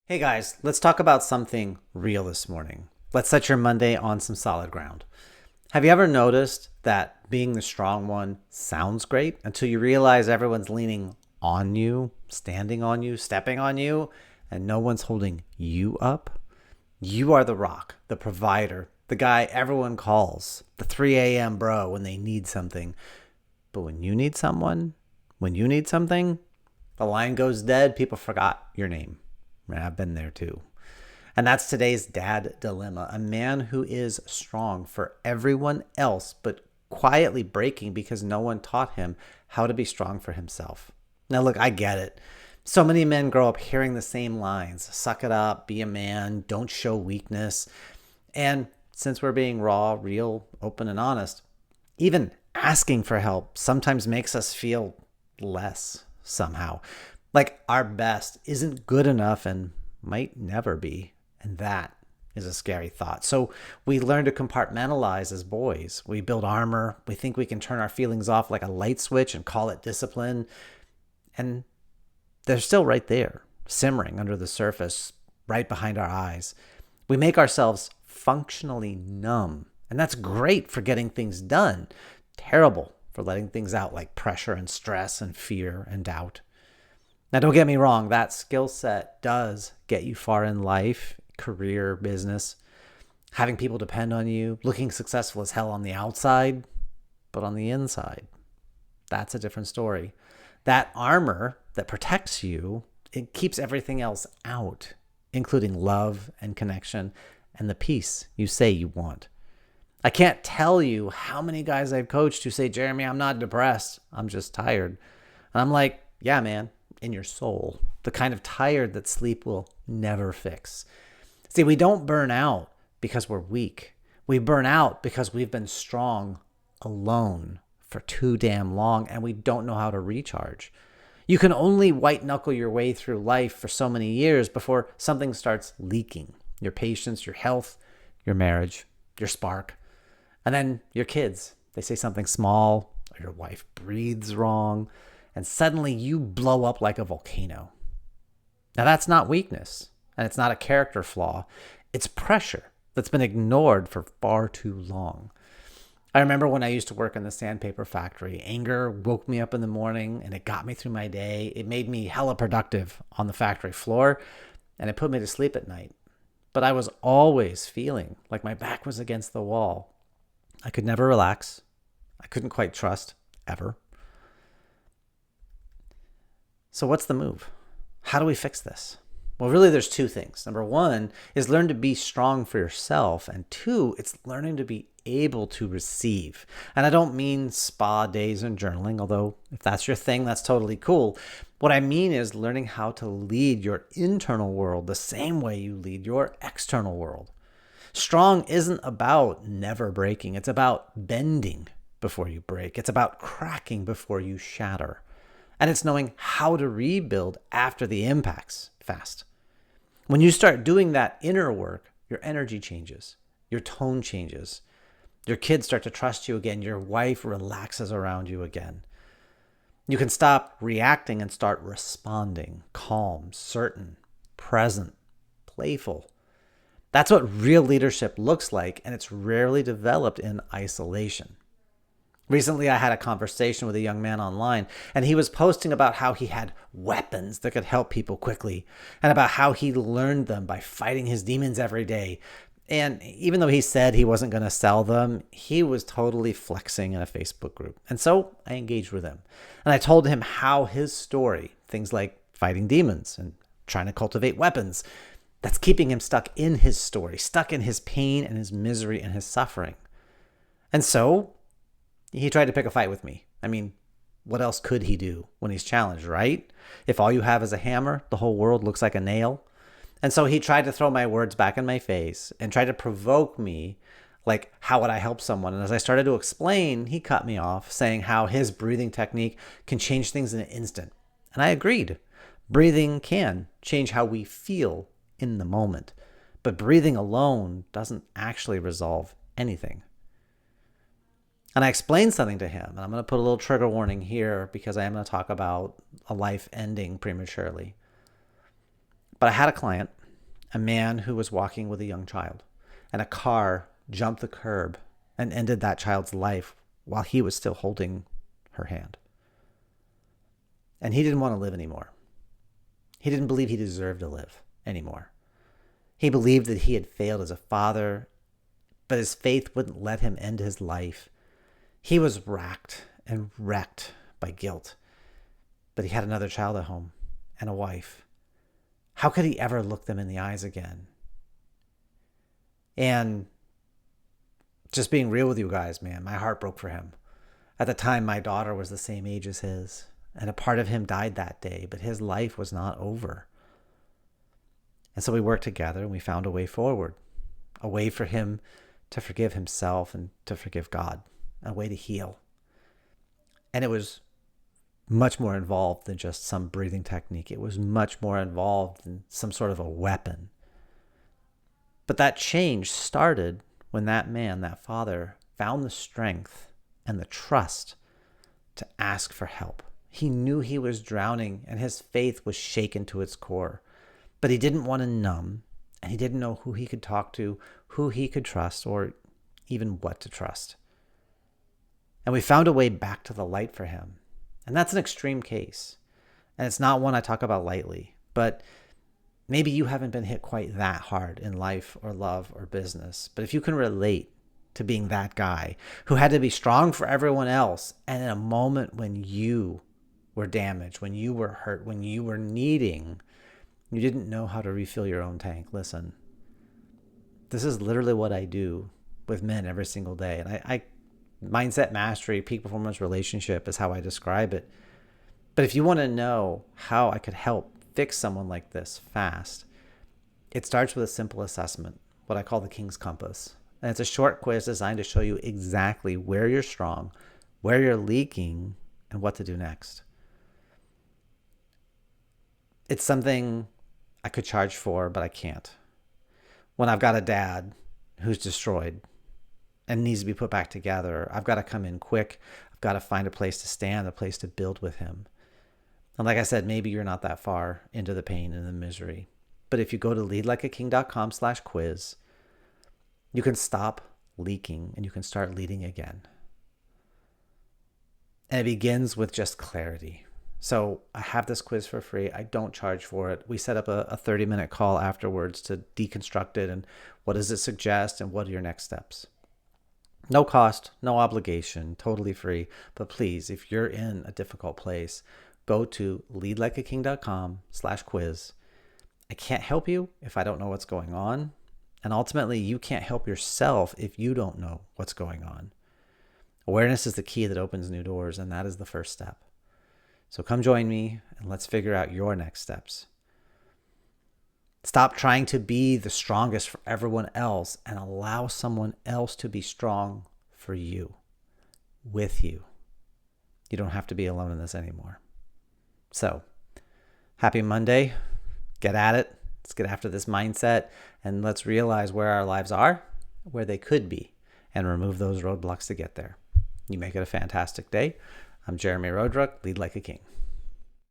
Hey guys, let's talk about something real this morning. Let's set your Monday on some solid ground. Have you ever noticed that being the strong one sounds great until you realize everyone's leaning on you, standing on you, stepping on you, and no one's holding you up? You are the rock, the provider, the guy everyone calls, the 3 a.m. bro when they need something. But when you need someone, when you need something, the line goes dead, people forgot your name. I've been there too. And that's today's Dad Dilemma. A man who is strong for everyone else, but quietly breaking because no one taught him how to be strong for himself. Now, look, I get it. So many men grow up hearing the same lines: suck it up, be a man, don't show weakness. And since we're being raw, real, open, and honest, even asking for help sometimes makes us feel less somehow. Like our best isn't good enough and might never be. And that is a scary thought. So we learn to compartmentalize as boys. We build armor. We think we can turn our feelings off like a light switch and call it discipline. And they're still right there, simmering under the surface, right behind our eyes. We make ourselves functionally numb. And that's great for getting things done. Terrible for letting things out like pressure and stress and fear and doubt. Now, don't get me wrong, that skill set does get you far in life, career, business, having people depend on you, looking successful as hell on the outside, but on the inside, that's a different story. That armor that protects you, it keeps everything else out, including love and connection and the peace you say you want. I can't tell you how many guys I've coached who say, Jeremy, I'm not depressed, I'm just tired. And I'm like, yeah, man. In your soul, the kind of tired that sleep will never fix. See, we don't burn out because we're weak. We burn out because we've been strong alone for too damn long and we don't know how to recharge. You can only white knuckle your way through life for so many years before something starts leaking. Your patience, your health, your marriage, your spark, and then your kids. They say something small, or your wife breathes wrong, and suddenly you blow up like a volcano. Now, that's not weakness, and it's not a character flaw. It's pressure that's been ignored for far too long. I remember when I used to work in the sandpaper factory, anger woke me up in the morning, and it got me through my day. It made me hella productive on the factory floor, and it put me to sleep at night. But I was always feeling like my back was against the wall. I could never relax. I couldn't quite trust, ever. So what's the move? How do we fix this? Well, really, there's two things. Number one is learn to be strong for yourself. And two, it's learning to be able to receive. And I don't mean spa days and journaling, although if that's your thing, that's totally cool. What I mean is learning how to lead your internal world the same way you lead your external world. Strong isn't about never breaking. It's about bending before you break. It's about cracking before you shatter. And it's knowing how to rebuild after the impacts fast. When you start doing that inner work, your energy changes, your tone changes, your kids start to trust you again, your wife relaxes around you again. You can stop reacting and start responding, calm, certain, present, playful. That's what real leadership looks like, and it's rarely developed in isolation. Recently, I had a conversation with a young man online, and he was posting about how he had weapons that could help people quickly, and about how he learned them by fighting his demons every day. And even though he said he wasn't going to sell them, he was totally flexing in a Facebook group. And so I engaged with him. And I told him how his story, things like fighting demons and trying to cultivate weapons, that's keeping him stuck in his story, stuck in his pain and his misery and his suffering. And so he tried to pick a fight with me. I mean, what else could he do when he's challenged, right? If all you have is a hammer, the whole world looks like a nail. And so he tried to throw my words back in my face and tried to provoke me, like, how would I help someone? And as I started to explain, he cut me off, saying how his breathing technique can change things in an instant. And I agreed. Breathing can change how we feel in the moment. But breathing alone doesn't actually resolve anything. And I explained something to him, and I'm going to put a little trigger warning here because I am going to talk about a life ending prematurely. But I had a client, a man who was walking with a young child, and a car jumped the curb and ended that child's life while he was still holding her hand. And he didn't want to live anymore. He didn't believe he deserved to live anymore. He believed that he had failed as a father, but his faith wouldn't let him end his life. He was racked and wrecked by guilt, but he had another child at home and a wife. How could he ever look them in the eyes again? And just being real with you guys, man, my heart broke for him. At the time, my daughter was the same age as his, and a part of him died that day, but his life was not over. And so we worked together and we found a way forward, a way for him to forgive himself and to forgive God, a way to heal. And it was much more involved than just some breathing technique. It was much more involved than some sort of a weapon. But that change started when that man, that father, found the strength and the trust to ask for help. He knew he was drowning and his faith was shaken to its core. But he didn't want to numb, and he didn't know who he could talk to, who he could trust, or even what to trust. And we found a way back to the light for him. And that's an extreme case. And it's not one I talk about lightly. But maybe you haven't been hit quite that hard in life or love or business. But if you can relate to being that guy who had to be strong for everyone else, and in a moment when you were damaged, when you were hurt, when you were needing, you didn't know how to refill your own tank. Listen, this is literally what I do with men every single day. And I mindset mastery, peak performance relationship is how I describe it. But if you want to know how I could help fix someone like this fast, it starts with a simple assessment, what I call the King's Compass. And it's a short quiz designed to show you exactly where you're strong, where you're leaking, and what to do next. It's something I could charge for, but I can't. When I've got a dad who's destroyed and needs to be put back together, I've got to come in quick. I've got to find a place to stand, a place to build with him. And like I said, maybe you're not that far into the pain and the misery. But if you go to leadlikeaking.com/quiz, you can stop leaking and you can start leading again. And it begins with just clarity. So I have this quiz for free. I don't charge for it. We set up a 30-minute call afterwards to deconstruct it and what does it suggest and what are your next steps. No cost, no obligation, totally free. But please, if you're in a difficult place, go to leadlikeaking.com/quiz. I can't help you if I don't know what's going on. And ultimately, you can't help yourself if you don't know what's going on. Awareness is the key that opens new doors, and that is the first step. So come join me and let's figure out your next steps. Stop trying to be the strongest for everyone else and allow someone else to be strong for you, with you. You don't have to be alone in this anymore. So, happy Monday. Get at it. Let's get after this mindset and let's realize where our lives are, where they could be, and remove those roadblocks to get there. You make it a fantastic day. I'm Jeremy Rodruck, Lead Like a King.